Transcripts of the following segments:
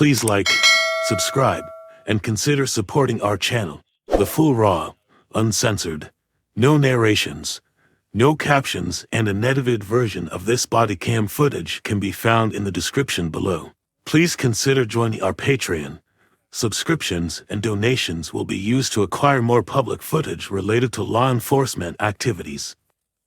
Please like, subscribe, and consider supporting our channel. The full raw, uncensored, no narrations, no captions, and an edited version of this body cam footage can be found in the description below. Please consider joining our Patreon. Subscriptions and donations will be used to acquire more public footage related to law enforcement activities.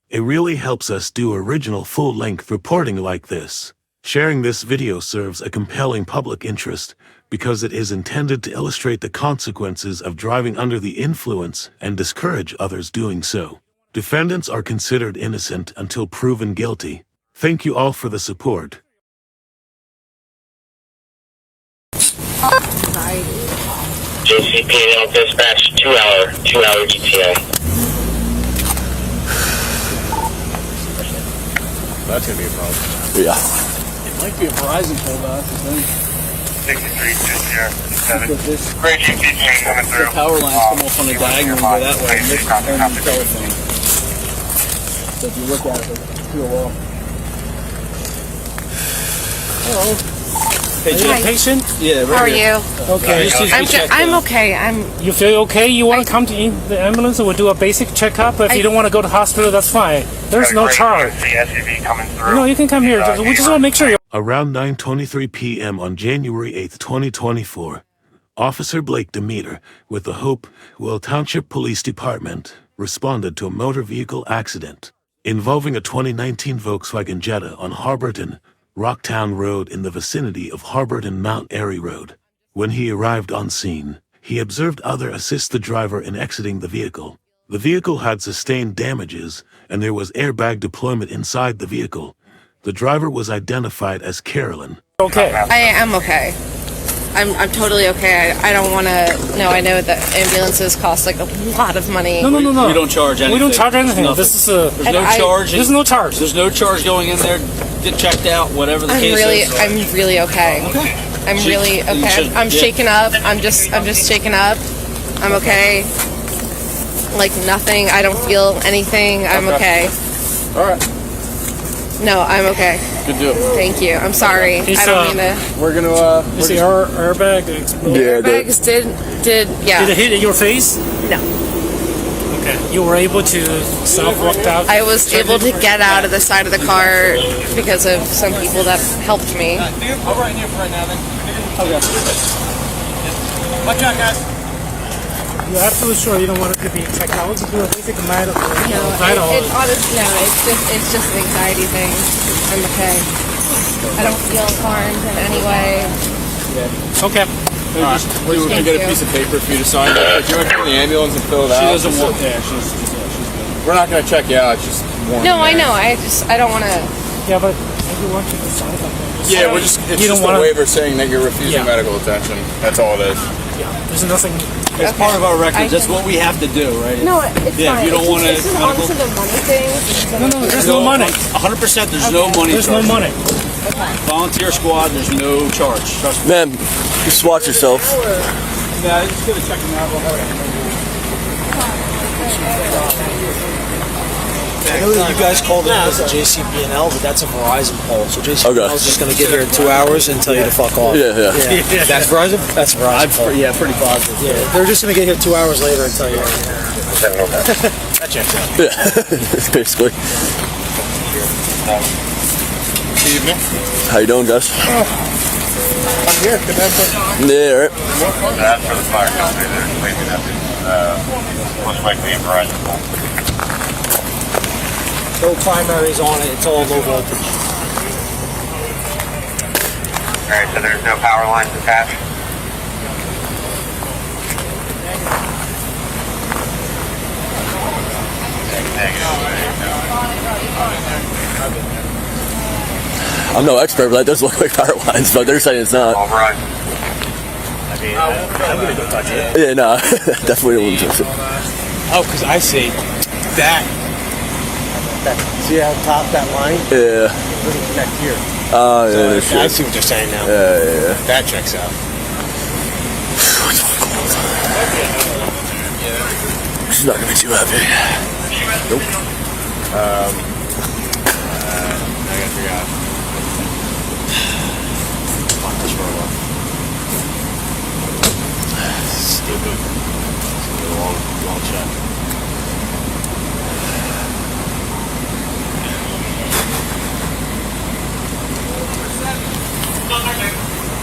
It really helps us do original full-length reporting like this. Sharing this video serves a compelling public interest because it is intended to illustrate the consequences of driving under the influence and discourage others doing so. Defendants are considered innocent until proven guilty. Thank you all for the support. JCPL dispatch 2-hour ETA. That's gonna be a problem. Yeah. It might be a Verizon pole, though. That's the thing. 63-7. This Great GP coming through. the power lines come off on the diagonal and go that way. And this is on the telephone. So if you look at it, it's peel off. Hello. Hey, you a patient? Yeah, right. How are here. you? Okay. I'm okay. You feel okay? You want to come to the ambulance and we'll do a basic checkup? If you don't want to go to hospital, that's fine. There's no charge. SUV coming through. No, you can come here. We just want to make sure you're... Around 9:23 p.m. on January 8, 2024, Officer Blake Demeter with the Hopewell Township Police Department responded to a motor vehicle accident involving a 2019 Volkswagen Jetta on Harbourton Rocktown Road in the vicinity of Harbourton Mount Airy Road. When he arrived on scene, he observed others assist the driver in exiting the vehicle. The vehicle had sustained damages, and there was airbag deployment inside the vehicle. The driver was identified as Carolyn. Okay. I am okay. I'm totally okay. I don't want to. No, I know that ambulances cost like a lot of money. No. We don't charge anything. We don't charge anything. Nothing. This is a... There's no charge. There's no charge. There's no charge going in there. Get checked out, whatever the case is. I'm really okay. I'm really okay. I'm shaken up. I'm just shaken up. I'm okay. Like nothing. I don't feel anything. I'm okay. All right. No, I'm okay. Good deal. Thank you. I'm sorry. I don't mean to. We're gonna. Is the airbag explode? Yeah. Bags did yeah. Did it hit your face? No. Okay. You were able to self-walk out? I was able to get out of the side of the car because of some people that helped me. I'll write in here for right now then. Okay. Watch out, guys. You're absolutely sure you don't want it to be checked out? We can do a basic vital. It's honestly, no, it's just an anxiety thing. I'm okay. I don't feel harmed in any way. Okay. We're going to get a piece of paper for you to sign. If you want to go in the ambulance and fill it out. She doesn't want that. We're not going to check you out. It's just warning. No, I know. I don't want to. Yeah, but I do want you to sign something. Yeah, it's just a waiver saying that you're refusing medical attention. That's all it is. Yeah, there's nothing... It's part of our records. That's what we have to do, right? No, it's fine. If you don't want to... It's just honestly the money thing. No, there's no money. 100%, there's no money. There's no money. Volunteer squad, there's no charge. Trust me. Ma'am, just watch yourself. Yeah, I'm just going to check them out. I know that you guys called it as a JCP&L, but that's a Verizon pole. So JCP&L is just going to get here in 2 hours and tell you to fuck off. Yeah. That's Verizon? That's Verizon pole. Yeah, pretty positive. Yeah, they're just going to get here 2 hours later and tell you. That checks out. Yeah, basically. Good evening. How you doing, guys? I'm here. Good afternoon. Yeah, right. That's for the fire company. They're claiming that most likely a Verizon phone. No primaries on it. It's all low voltage. Alright, so there's no power lines attached? I'm no expert, but that does look like power lines, but they're saying it's not. All right. I mean, I'm going to go touch it. Yeah, no, definitely wouldn't touch it. Oh, because I see that. See how top that line? Yeah. Doesn't connect here. Oh, So yeah, I sure. see what you're saying now. Yeah. That checks out. She's not gonna be too happy. Nope. I gotta figure out.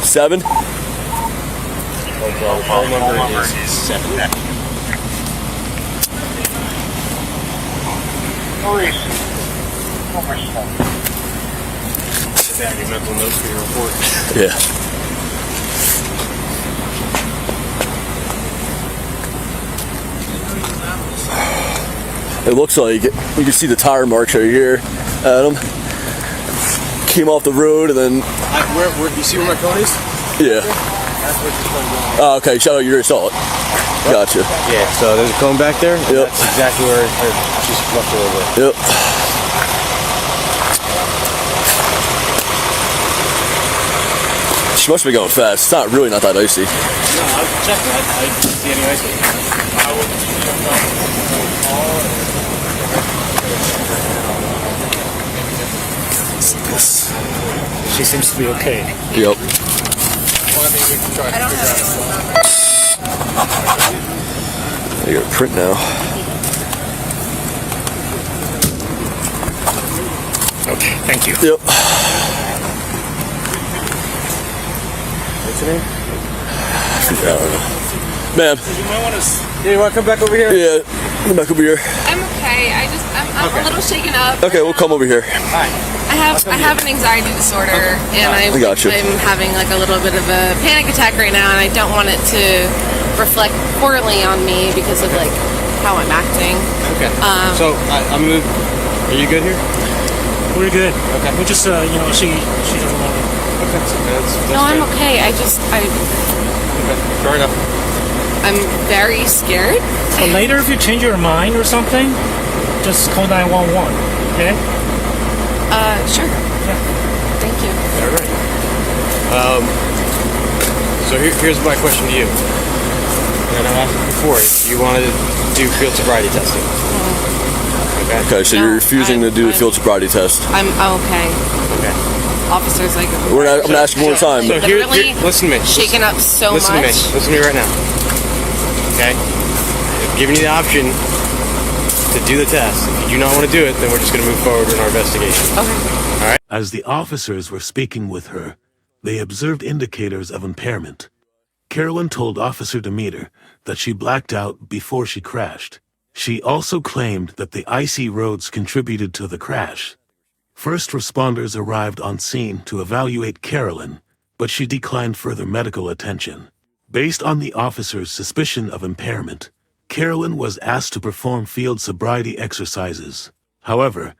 7? Phone number is 7. Sit down your mental notes for your report. Yeah. It looks like you can see the tire marks right here, Adam. Came off the road and then. Where you see where my phone is? Yeah. That's where she's going. Oh, okay. So you already saw it. Gotcha. Yeah. So there's a cone back there. Yep. That's exactly where she's left a little bit. Yep. She must be going fast. It's not really not that icy. No, I'll check that. I didn't see any ice. I will She seems to be okay. Yep. I don't have You got a print now. Okay, thank you. Yep. What's your name? I don't know. Ma'am. You might want to. Yeah, you want to come back over here? Yeah. Come back over here. I'm okay. I'm a little shaken up. Okay, we'll come over here. I have an anxiety disorder, and I got you. I'm having like a little bit of a panic attack right now, and I don't want it to reflect poorly on me because of like how I'm acting. Okay. So I'm gonna. Are you good here? We're good. Okay. We just, she doesn't want to. Okay. That's No, I'm okay. Okay. Fair enough. I'm very scared. So later, if you change your mind or something, just call 911. Okay? Sure. Yeah. Thank you. All right. So here's my question to you. And I asked you before. You wanted to do field sobriety testing. Okay, so No, you're refusing to do the field sobriety test. I'm okay. Okay. Officers like I'm gonna ask you one more time. So here, literally listen to me. shaken up so Listen to me. much. Listen to me right now. Okay? I'm giving you the option to do the test. If you do not want to do it, then we're just going to move forward in our investigation. Okay. As the officers were speaking with her, they observed indicators of impairment. Carolyn told Officer Demeter that she blacked out before she crashed. She also claimed that the icy roads contributed to the crash. First responders arrived on scene to evaluate Carolyn, but she declined further medical attention. Based on the officer's suspicion of impairment, Carolyn was asked to perform field sobriety exercises. However,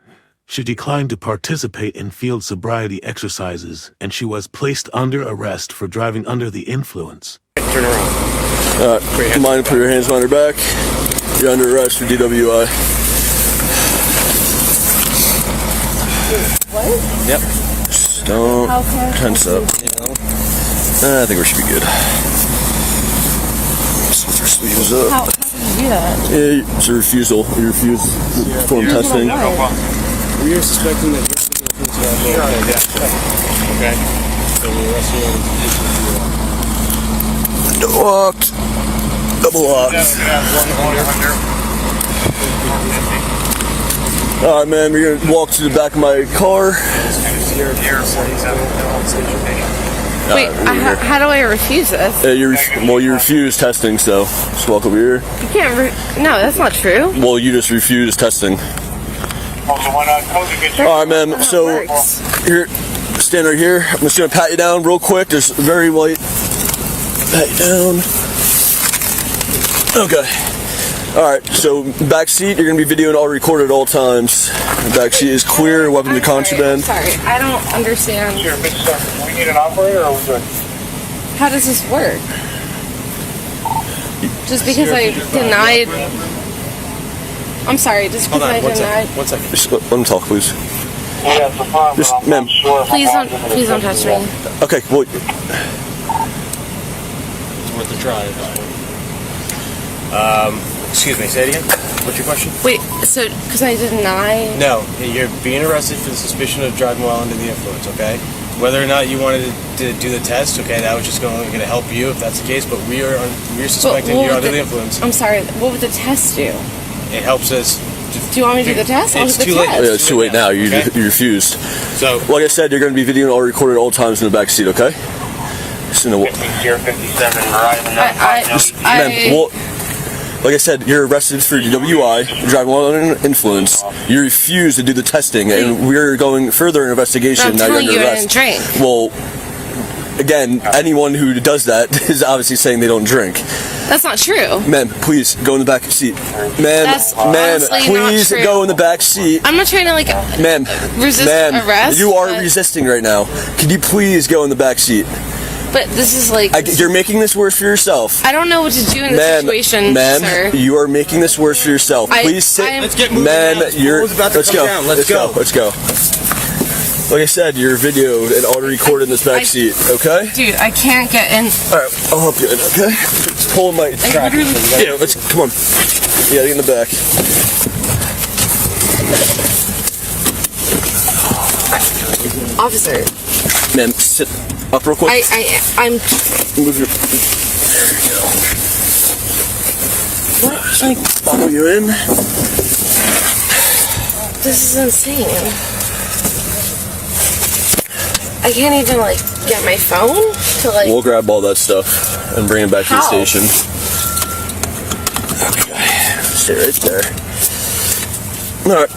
she declined to participate in field sobriety exercises, and she was placed under arrest for driving under the influence. Turn around. Mind put your hands behind her back. You're under arrest for DWI. What? Yep. Just don't tense up. I think we should be good. Just with your sleeves up. How did you do that? Yeah, it's a refusal. You refuse to perform testing. We are suspecting that you're okay. So we arrest you. Window locked. Double locked. Alright, man, we're gonna walk to the back of my car. Wait, how do I refuse this? You refuse testing, so just walk over here. You can't. No, that's not true. Well, you just refuse testing. Alright, ma'am, so here, stand right here. I'm just gonna pat you down real quick. Just very light. Pat you down. Okay. Alright, so back seat, you're going to be videoing all recorded at all times. The back seat is clear, weapon to contraband. Sorry, I don't understand. Sure, we need an operator or we good? How does this work? Just because I denied. I'm sorry, just because I denied. One second. Just let him talk, please. Yeah, it's a problem. Just, ma'am. Please don't touch me. Okay, well, It's worth a try. Excuse me, say it again. What's your question? Wait, so because I denied. No, you're being arrested for the suspicion of driving while under the influence, okay? Whether or not you wanted to do the test, okay, that was just going to help you if that's the case, but we're suspecting you're under the influence. I'm sorry, what would the test do? It helps us Do you want me to do the test? I'll do the test. Yeah, it's too late now. You refused. So, like I said, you're going to be videoing all recorded at all times in the back seat, okay? Just in the 57 Verizon. Ma'am, well, like I said, you're arrested for DUI, driving while under influence. You refuse to do the testing, and we're going further in investigation. I'm now telling you're you, under I arrest. didn't drink. Well, again, anyone who does that is obviously saying they don't drink. That's not true. Ma'am, please go in the back seat. That's honestly please not true. go in the back seat. I'm not trying to Ma'am, resist arrest. you are resisting right now. Can you please go in the back seat? But this is you're making this worse for yourself. I don't know what to do in this situation, ma'am, sir. you are making this worse for yourself. Please sit. let's get moving. Ma'am, Let's go. Let's go. Like I said, you're videoed and auto recorded in this back seat, okay? Dude, I can't get in. Alright, I'll help you in, okay? Just pull my track. Yeah, come on. Yeah, get in the back. Officer. Ma'am, sit up real quick. I'm... Move your... There you go. What? Follow you in. This is insane. I can't even, get my phone to, We'll grab all that stuff and bring it back to the station. Okay. Stay right there. Alright.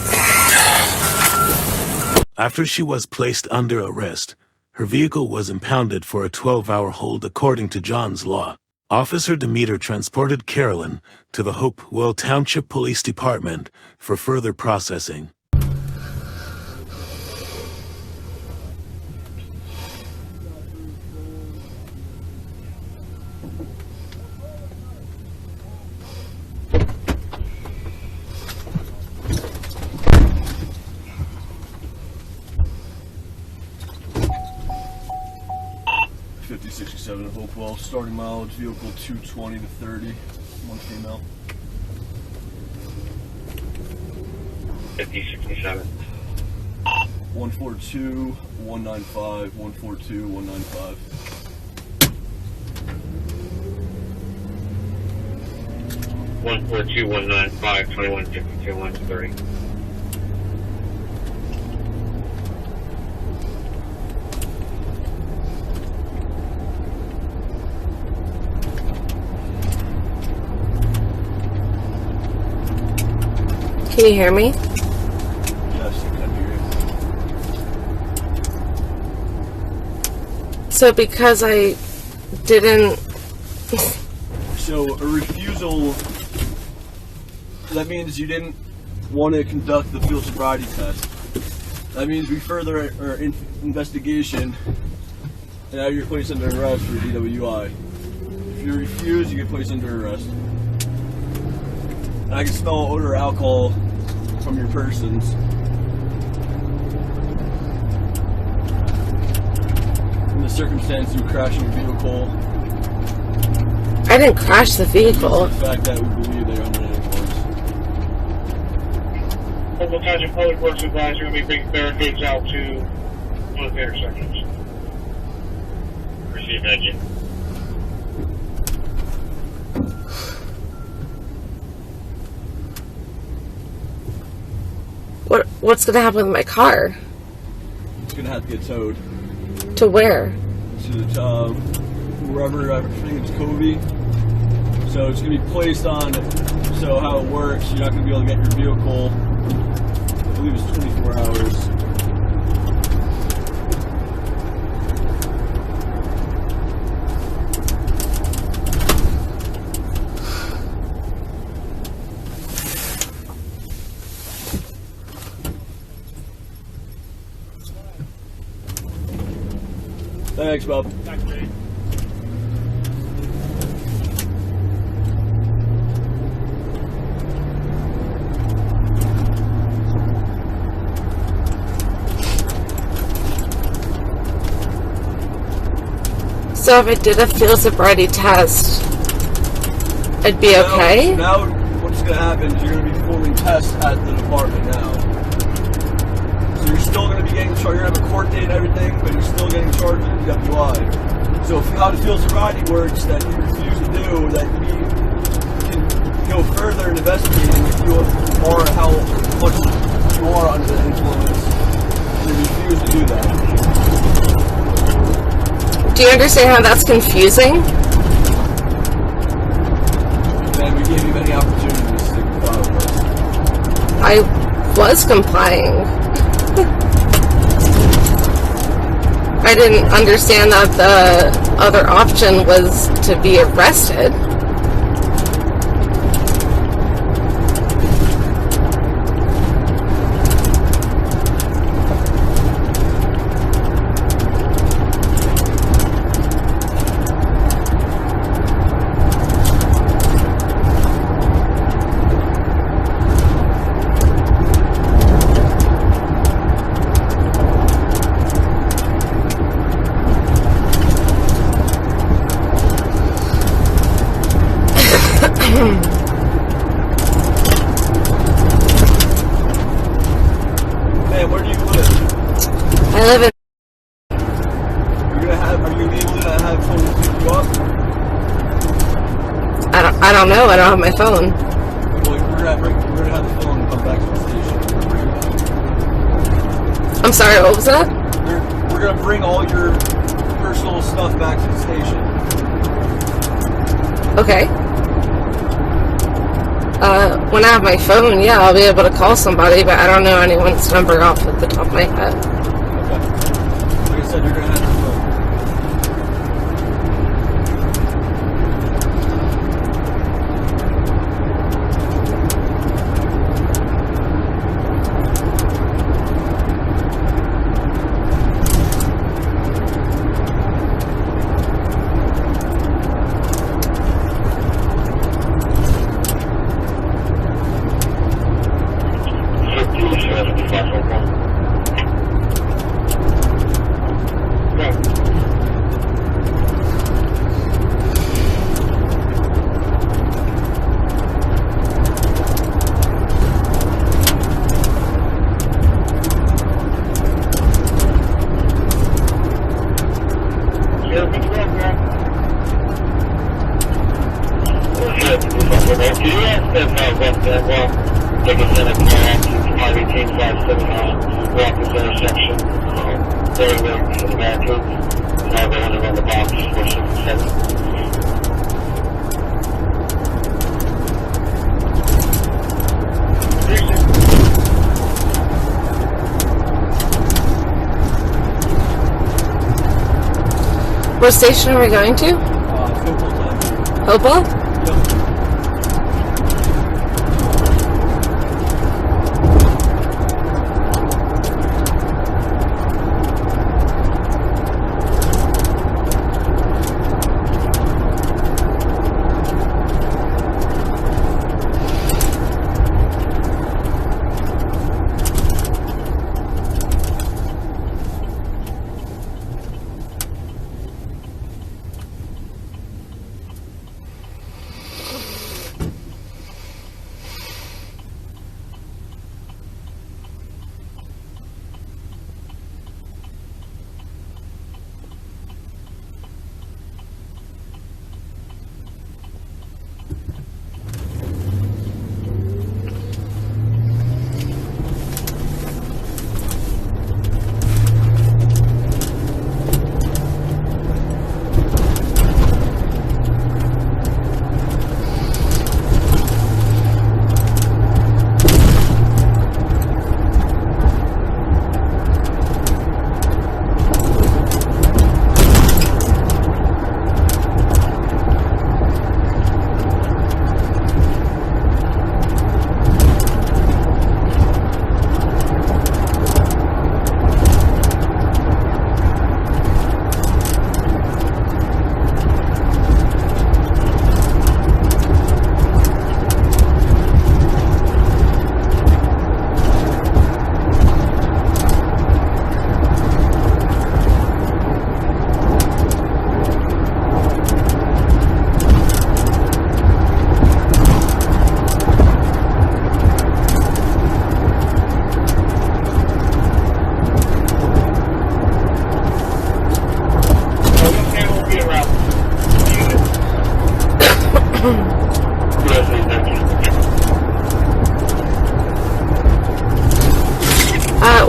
After she was placed under arrest, her vehicle was impounded for a 12-hour hold according to John's law. Officer Demeter transported Carolyn to the Hopewell Township Police Department for further processing. Hopewell, starting mileage, vehicle 220 to 30, one female. 5067. 142, 195, 142, 195. 142, 195, 2152, 130. Can you hear me? Yes, I can hear you. So because I didn't... So a refusal, that means you didn't want to conduct the field sobriety test. That means we further our investigation, and now you're placed under arrest for DWI. If you refuse, you get placed under arrest. And I can smell odor of alcohol from your persons. In the circumstance you crashing your vehicle. I didn't crash the vehicle. The fact that we believe they're under the influence. Hopewell Township Public Works advisor going to be bringing barricades out to both intersections. Receive engine. What's gonna happen with my car? It's gonna have to get towed. To where? To the, wherever, I think it's Covey. So it's gonna be placed on, so how it works, you're not gonna be able to get your vehicle, I believe it's 24 hours. Thanks, Bob. Thanks, Jay. So if I did a field sobriety test, it'd be okay? Now what's going to happen is you're going to be performing tests at the department now. So you're still going to be getting charged. You're going to have a court date and everything, but you're still getting charged with DWI. So how the field sobriety works that you refuse to do, that we can go further in investigating if you are how much you are under the influence. And you refuse to do that. Do you understand how that's confusing? Man, we gave you many opportunities to comply with us. I was complying. I didn't understand that the other option was to be arrested. Man, where do you live? I live in. Are you able to have someone pick you up? I don't know. I don't have my phone. Well, we're gonna have the phone and come back to the station. I'm sorry. What was that? We're gonna bring all your personal stuff back to the station. Okay. When I have my phone, yeah, I'll be able to call somebody, but I don't know anyone's number off at the top of my head. Okay. Like I said, you're gonna have your phone. What station are we going to? Hopewell Township. Hopewell? Yep.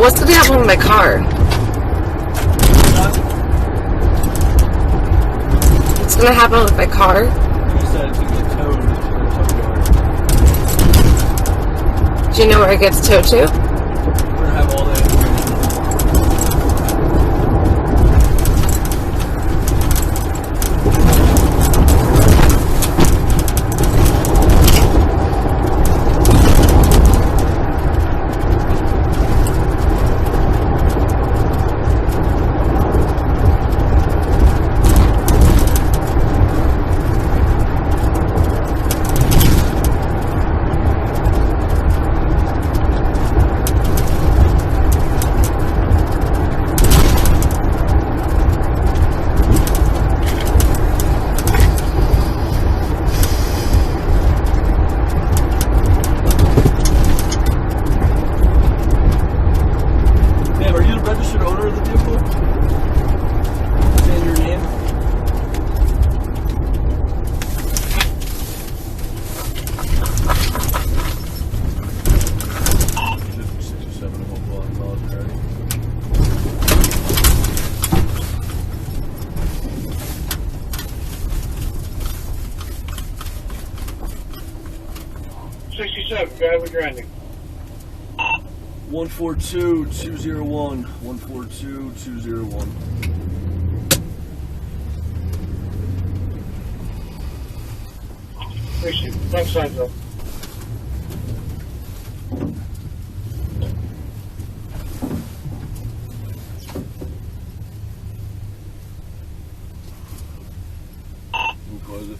What's gonna happen with my car? What's gonna happen with my car? You said it's gonna get towed to the tow yard. Do you know where it gets towed to? We're gonna have all that information. Driver grounding. 142-201. 142-201. Appreciate it. Thanks, Sandra. We'll close it.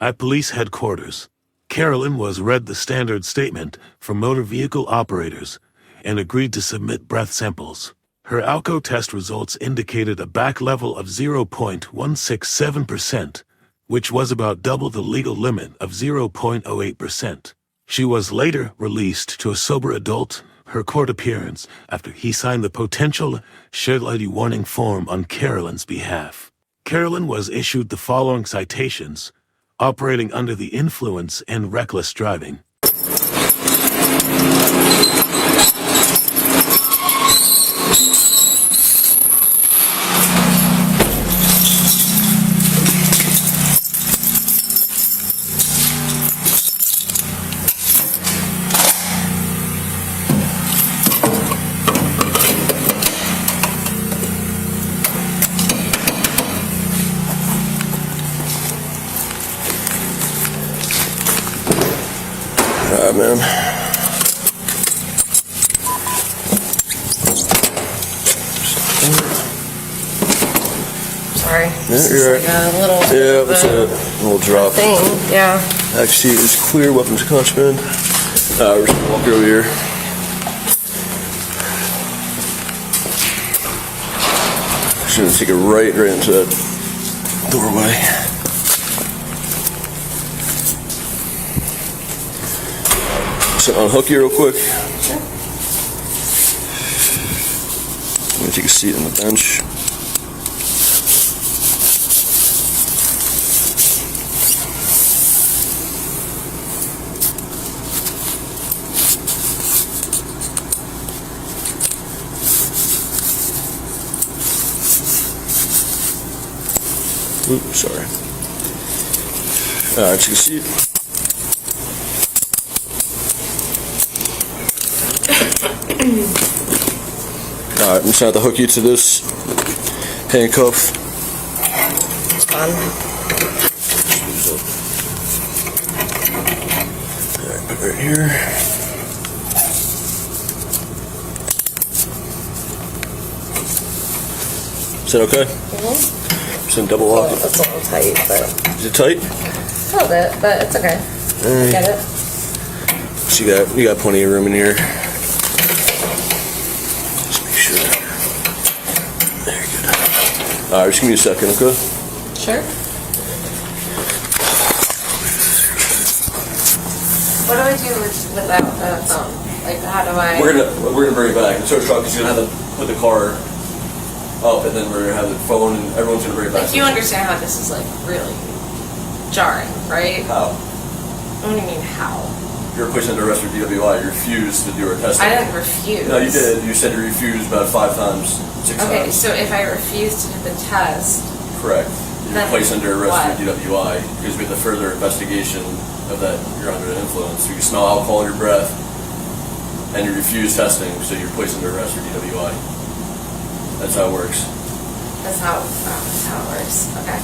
At police headquarters, Carolyn was read the standard statement from motor vehicle operators and agreed to submit breath samples. Her alco test results indicated a back level of 0.167%, which was about double the legal limit of 0.08%. She was later released to a sober adult, her court appearance, after he signed the potential shed-lighty warning form on Carolyn's behalf. Carolyn was issued the following citations: operating under the influence and reckless driving. Alright, man. Sorry. Yeah, you're right. Like a little Yeah, that's a little drop. thing. Yeah. Back seat is clear, weapons contraband. We're just gonna walk over here. Just gonna take it right into that doorway. So unhook you real quick. Sure. I'm gonna take a seat on the bench. Oops, sorry. Alright, take a seat. Alright, I'm just gonna have to hook you to this handcuff. It's fun. Alright, put it right here. Is that okay? Just gonna double lock it. It's a little tight, but Is it tight? a little bit, but it's okay. Get it? So you got plenty of room in here. Just make sure. Very good. Alright, just give me a second, okay? Sure. What do I do without the phone? Like, how do I? We're gonna bring it back. The tow truck is gonna have to put the car up, and then we're gonna have the phone, and everyone's gonna bring it back. Like, you understand how this is like really jarring, right? How? What do you mean, how? You were placed under arrest for DWI. You refused to do our testing. I didn't refuse. No, you did. You said you refused about 5 times, 6 times. Okay, so if I refuse to do the test, Correct. You're then placed under arrest what? for DWI because with the further investigation of that, you're under the influence. You smell alcohol in your breath, and you refuse testing, so you're placed under arrest for DWI. That's how it works. That's how it works. Okay.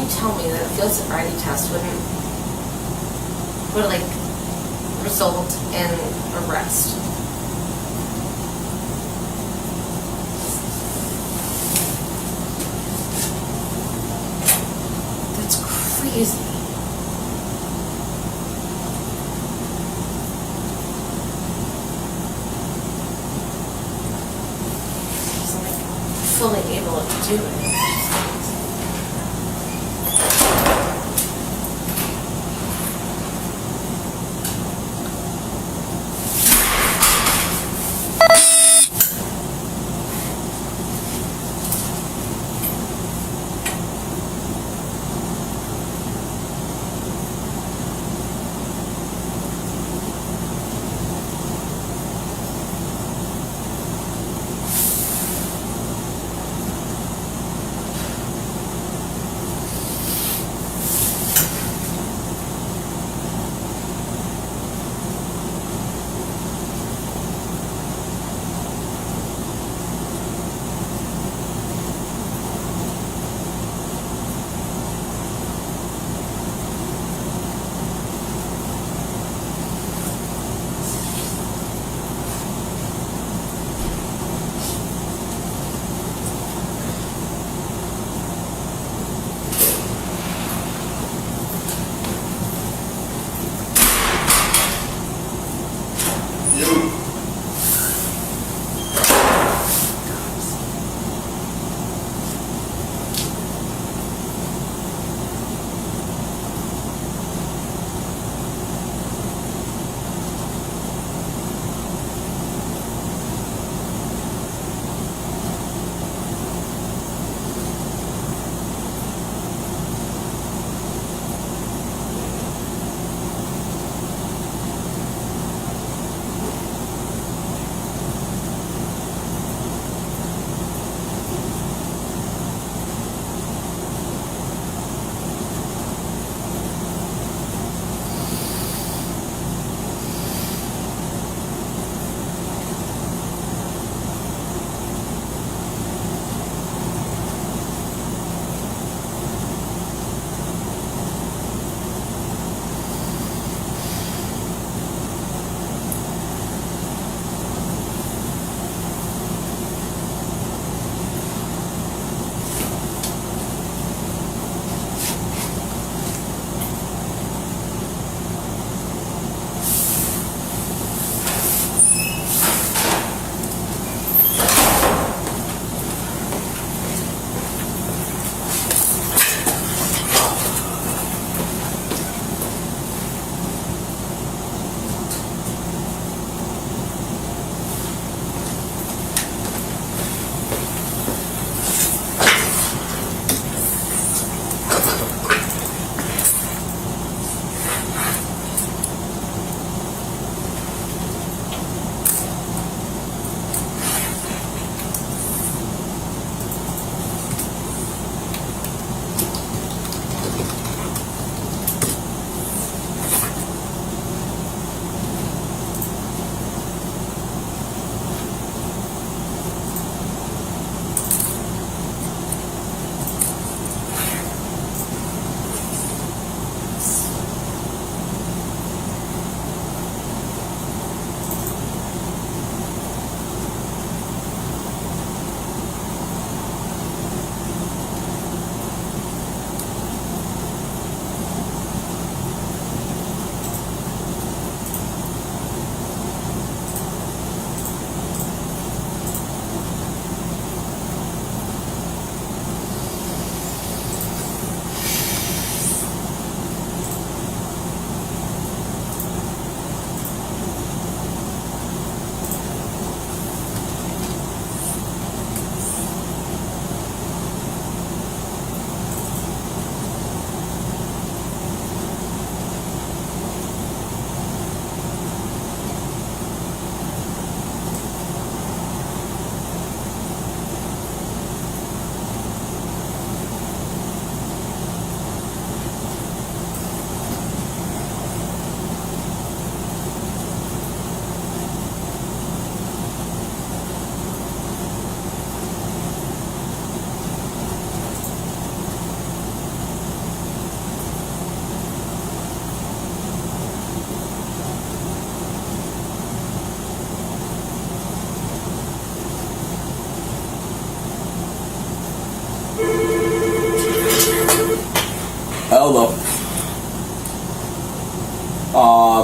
you tell me that a field sobriety test would like result in arrest? That's crazy. I'm like fully able to do it.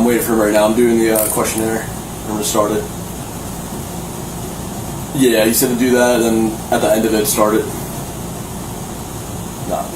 I'm waiting for him right now. I'm doing the questionnaire. I'm gonna start it. Yeah, he said to do that, and then at the end of it, start it. Nah.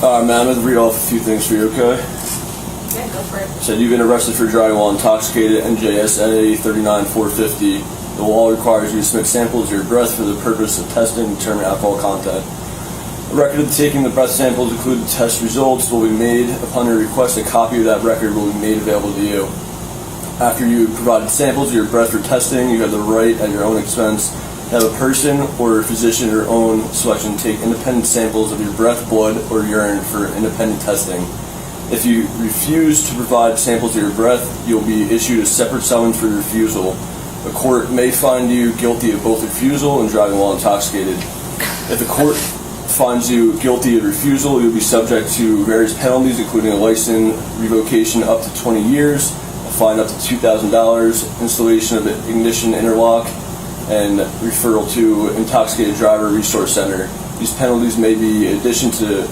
Alright, man, I'm going to read off a few things for you, okay? Yeah, go for it. Said you've been arrested for driving while intoxicated, NJSA 39450. The law requires you to submit samples of your breath for the purpose of testing and determining alcohol content. A record of taking the breath samples, including test results, will be made. Upon your request, a copy of that record will be made available to you. After you provided samples of your breath for testing, you have the right, at your own expense, to have a person or a physician of your own selection take independent samples of your breath, blood, or urine for independent testing. If you refuse to provide samples of your breath, you'll be issued a separate summons for refusal. The court may find you guilty of both refusal and driving while intoxicated. If the court finds you guilty of refusal, you'll be subject to various penalties, including a license revocation up to 20 years, a fine up to $2,000, installation of an ignition interlock, and referral to Intoxicated Driver Resource Center. These penalties may be in addition to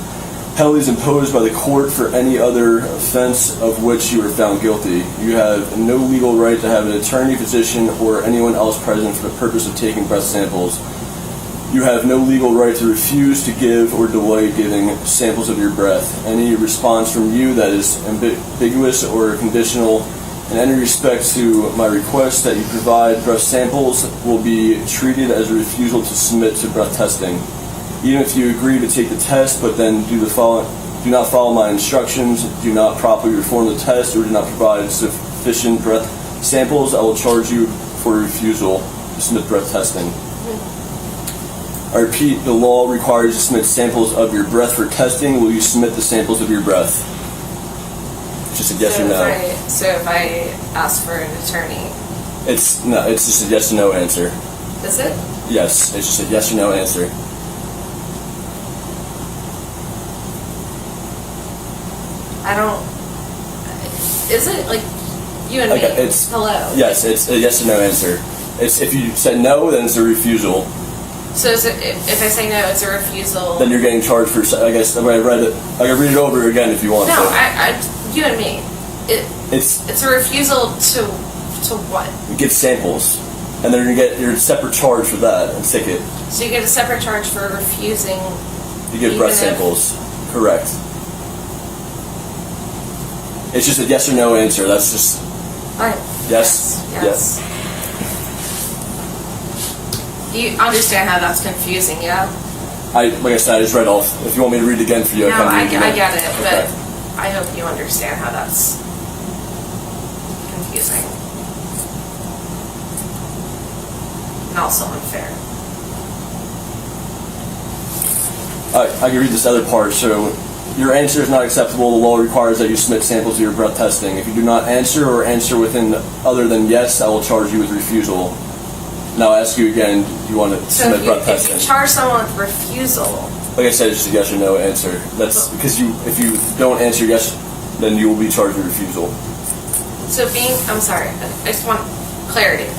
penalties imposed by the court for any other offense of which you are found guilty. You have no legal right to have an attorney, physician, or anyone else present for the purpose of taking breath samples. You have no legal right to refuse to give or delay giving samples of your breath. Any response from you that is ambiguous or conditional in any respect to my request that you provide breath samples will be treated as a refusal to submit to breath testing. Even if you agree to take the test but then do not follow my instructions, do not properly perform the test, or do not provide sufficient breath samples, I will charge you for refusal to submit breath testing. I repeat, the law requires you to submit samples of your breath for testing. Will you submit the samples of your breath? Just a yes or no. So if I ask for an attorney, It's just a yes or no answer. is it? Yes, it's just a yes or no answer. I don't. Is it like you and Okay, me? it's Hello. Yes, it's a yes or no answer. It's if you said no, then it's a refusal. So is it, if I say no, it's a refusal. Then you're getting charged for. I guess when I read it, I can read it over again if you want. No, to. you and me. It's a refusal to what? You get samples, and then you get your separate charge for that and ticket. So you get a separate charge for refusing. You get breath samples. Correct. It's just a yes or no answer. That's just. Yes. Yes. You understand how that's confusing, yeah? Like I said, I just read off. If you want me to read it again for you, No, I can read it again. I get it, Okay. but I hope you understand how that's confusing. And also unfair. I can read this other part. So, your answer is not acceptable. The law requires that you submit samples of your breath testing. If you do not answer or answer within other than yes, I will charge you with refusal. Now, I'll ask you again, do you want to submit breath testing? If you charge someone with refusal, Like I said, it's just a yes or no answer. That's because if you don't answer yes, then you will be charged with refusal. so I'm sorry, I just want clarity.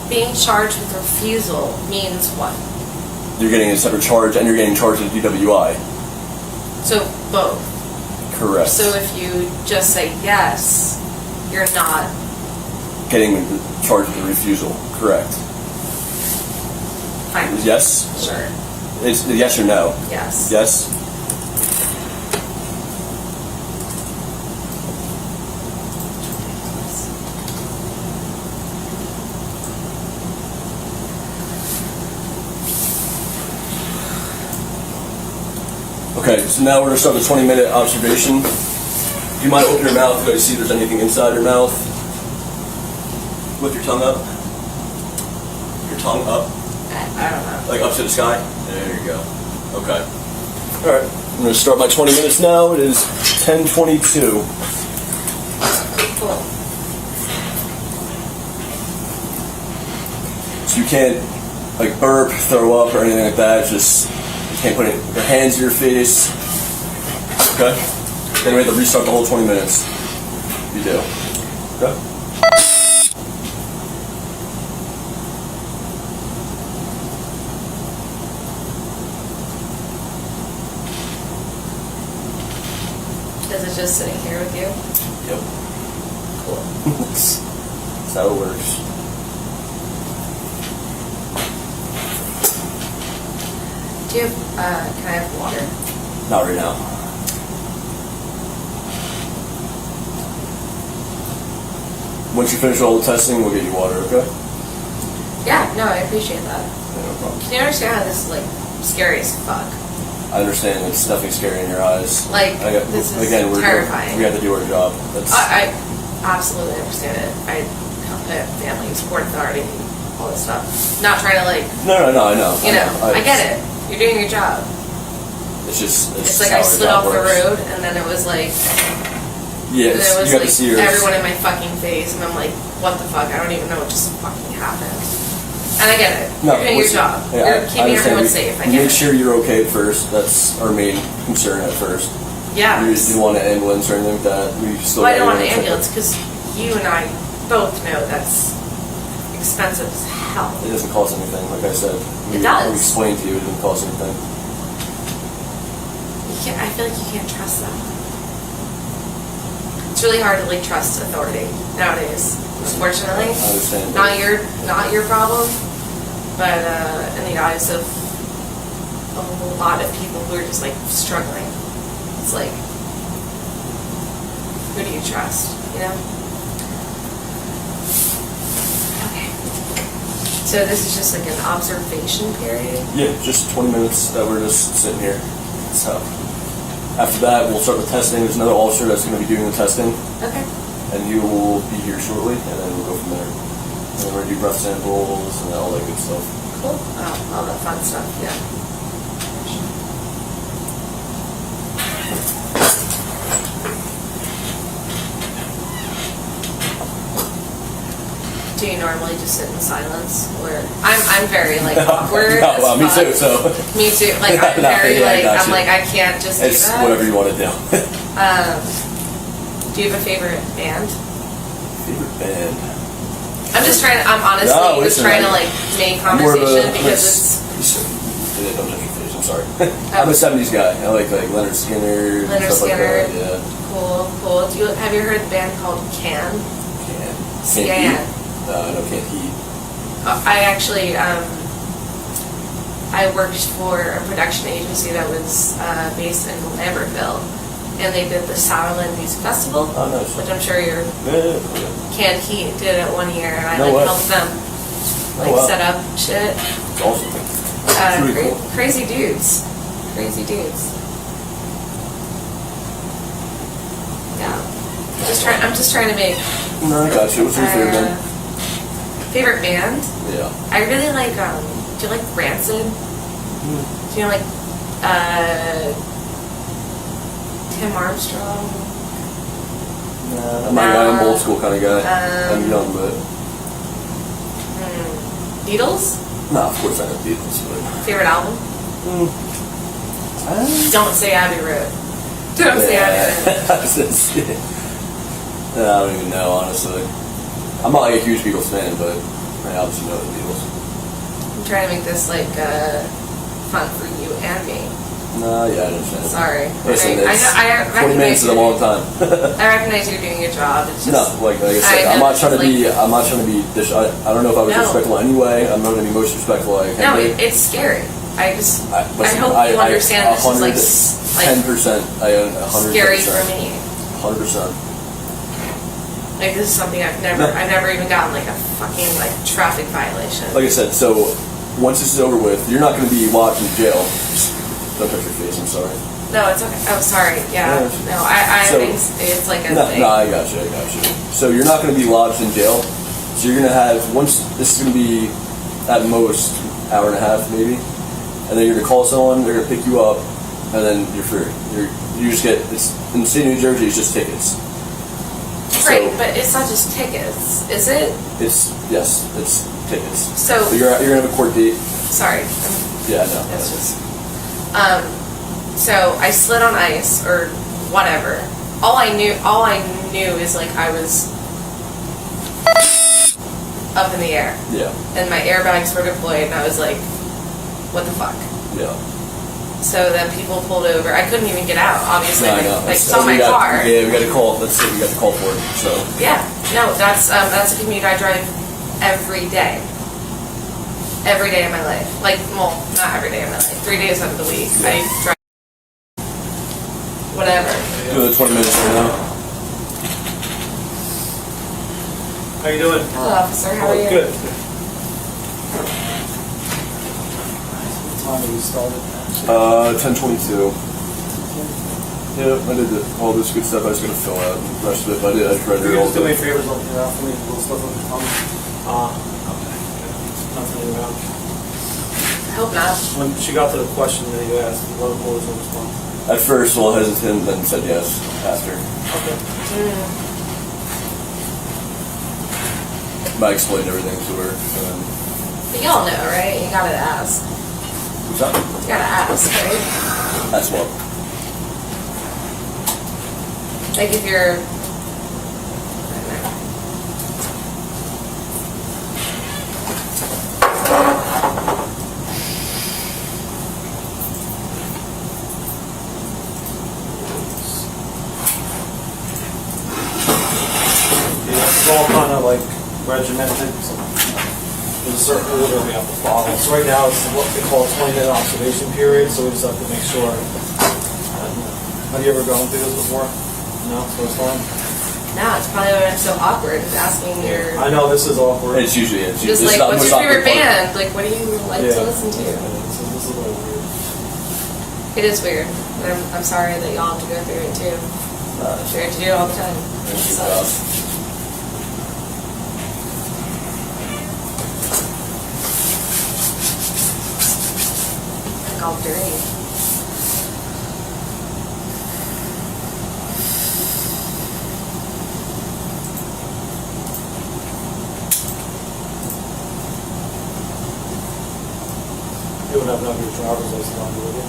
Being charged with refusal means what? You're getting a separate charge, and you're getting charged with DWI. So both. Correct. So if you just say yes, you're not. Getting charged with the refusal. Correct. Fine. Yes? Sure. It's a yes or no? Yes. Yes? Okay, so now we're going to start the 20-minute observation. Do you mind opening your mouth to see if there's anything inside your mouth? Lift your tongue up. Your tongue up. I don't know. Like up to the sky? There you go. Okay. Alright. I'm going to start my 20 minutes now. It is 10:22. Cool. So you can't like burp, throw up, or anything like that. Just you can't put your hands to your face. Okay. Then we have to restart the whole 20 minutes. You do. Okay. Is it just sitting here with you? Yep. Cool. That's how it works. Do you have, can I have water? Not right now. Once you finish all the testing, we'll get you water, okay? Yeah, no, I appreciate that. Yeah, no problem. Can you understand how this is like scary as fuck? I understand it's nothing scary in your eyes. Like, this is terrifying. We have to do our job. That's I absolutely understand it. I have family support authority, all this stuff. Not trying to like, no, I know. you know, I get it. You're doing your job. It's just It's like I how our slid job off the works. road, and then it was like, Yes, and it was you got like to see yours. everyone in my fucking face, and I'm like, what the fuck? I don't even know what just fucking happened. And I get it. No, You're doing your listen, job. yeah, You're I keeping understand. everyone safe. I We get make it. sure you're okay first. That's our main concern at first. Yeah. You didn't want an ambulance or anything like that. We still. Well, I don't got want an you. ambulance because you and I both know that's expensive as hell. It doesn't cost anything, like I said. It does. We explained to you it didn't cost anything. I feel like you can't trust them. It's really hard to like trust authority nowadays. Unfortunately, I understand. not your problem, but in the eyes of a lot of people who are just like struggling, it's like, who do you trust? You know? Okay. So this is just like an observation period. Yeah, just 20 minutes that we're just sitting here. So after that, we'll start the testing. There's another officer that's going to be doing the testing, Okay. and he will be here shortly, and then we'll go from there. And then we're going to do breath samples and all that good stuff. Cool. Oh, all that fun stuff. Yeah. Do you normally just sit in silence, or I'm very like awkward? No, well, me as too. fuck. So Me too. Like I'm No, very yeah, I like got I'm you. like I can't just it's do that. whatever you want to do. Do you have a favorite band? Favorite band? I'm just trying to. I'm honestly No, just listen, trying to like make More of conversation a- because it's Yeah, don't touch your face. I'm sorry. I'm a '70s guy. I like Leonard Skinner. Leonard stuff Skinner. Like that. Yeah. cool. Have you heard the band called Can? Can. Scan. No, I know Can't Heat. I actually, I worked for a production agency that was based in Lambertville, and they did the Sourland Music Festival, Oh, nice. which I'm sure you're. Yeah. Canned Heat did it one year, and I No way. helped them wow. set up shit. It's awesome. It's really cool. Crazy dudes. Crazy dudes. Yeah. I'm just trying to make. No, I got you. What's your favorite band? Favorite band? Yeah. I really like, do you like Rancid? Do you like, Tim Armstrong? I'm an old school kind of guy. I'm young, but Beatles? no, of course I know Beatles. But Favorite album? Don't say Abbey Road. Don't say Abbey Road. I don't even know, honestly. I'm not like a huge Beatles fan, but I obviously know the Beatles. I'm trying to make this like fun for you and me. No, yeah, I understand. Sorry. Listen, I it's 20 recognize minutes is a long time. I recognize you're doing your job. It's just No, like I said, I'm not trying to be. I'm not trying to be. I don't know if I was No. respectful anyway. I'm not going to be most respectful. I can no, be. it's scary. I Listen, hope you understand this is like 10%. I 100%. scary for me. 100%. Like this is something I've never even gotten like a fucking like traffic violation. Like I said, so once this is over with, you're not going to be locked in jail. Don't touch your face. I'm sorry. No, it's okay. Oh, sorry. Yeah. Yeah. No, I So- think it's like a thing. No, I got you. So you're not going to be lodged in jail. So you're going to have this is going to be at most hour and a half maybe, and then you're going to call someone. They're going to pick you up, and then you're free. You just get, it's in the state of New Jersey, it's just tickets. Right, So, but it's not just tickets, is it? it's tickets. So But you're gonna have a court date. sorry, Yeah, no. that's just. So I slid on ice or whatever. All I knew is like I was up in the air, Yeah, and my airbags were deployed, and I was like, "What the fuck?" yeah. So then people pulled over. I couldn't even get out. Obviously, No, I know. like saw my We got- car. Yeah, we got to call. Let's say we got to call for it. So Yeah, no, that's a commute I drive every day. Every day of my life. Like, well, not every day of my life. 3 days out of the week. I drive. Whatever. do the 20 minutes from now. How you doing? Hello, officer. How are you? Good. What time did we started? 10:22. Yeah, I did all this good stuff. I was gonna fill out the rest of it, but I did. I just read Can it you all. just do me a favor, look it out for me, a little stuff on the tongue? Okay. Nothing around. I hope not. When she got to the question that you asked, what was her response? At first, a little hesitant, then said yes after. Okay. But I explained everything to her. And But y'all know, right? You gotta ask. what's that? You gotta ask, right? That's what. Like if you're. It's all kind of like regimented. So there's a certain order we have to follow. So right now it's what they call a 20-minute observation period. So we just have to make sure. Have you ever gone through this before? No, first time. No, it's probably why it's so awkward asking your. I know this is awkward. It's usually it's Just it's like, not- what's it's your not favorite the part. band? Like, what do you like to listen to? This is a little weird. It is weird. And I'm sorry that y'all have to go through it too. We have to do it all the time. It It's sucks. Like all dirty. You would have your driver's license on, would you?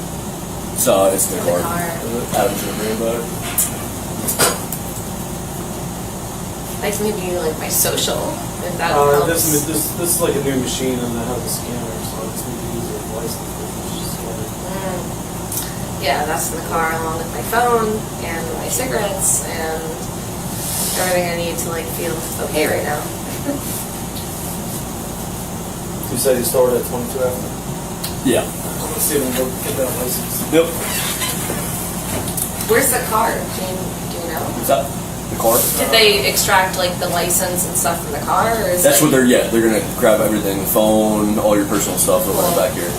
So it's the In the car. car. Adam's gonna bring about it. Like maybe like my social, if that helps. This is like a new machine and it has a scanner, so it's maybe easier to license. Just scan it. Yeah, that's in the car along with my phone and my cigarettes and everything I need to like feel okay right now. You said you started at 22 after? Yeah. Let's see if we can go get that license. Yep. Where's the car? Do you know? What's that? The car? Did they extract like the license and stuff from the car, or is That's it, what they're gonna grab everything, the phone, all your personal stuff, they'll run it back here.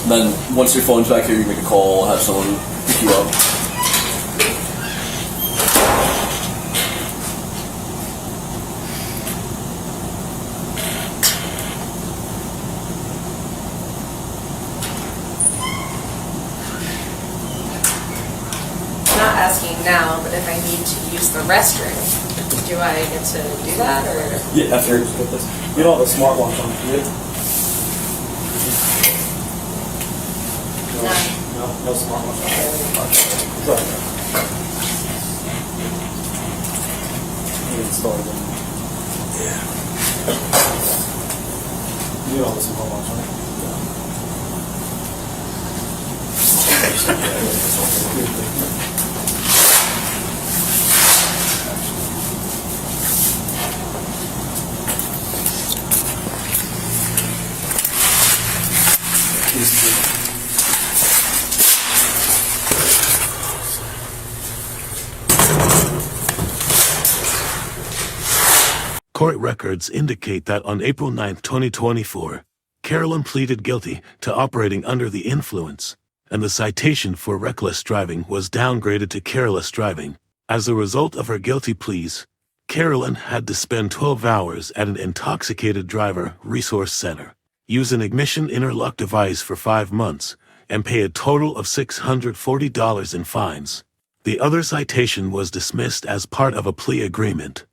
And then once your phone's back here, you make a call, have someone pick you up. not asking now, but if I need to use the restroom, do I get to do that, or? Yeah, after. Get this. You don't have a smartwatch on, do you? No. No smartwatch on. Sorry. Get started. Yeah. You don't have a smartwatch on. Court records indicate that on April 9, 2024, Carolyn pleaded guilty to operating under the influence, and the citation for reckless driving was downgraded to careless driving. As a result of her guilty pleas, Carolyn had to spend 12 hours at an intoxicated driver resource center, use an ignition interlock device for 5 months, and pay a total of $640 in fines. The other citation was dismissed as part of a plea agreement.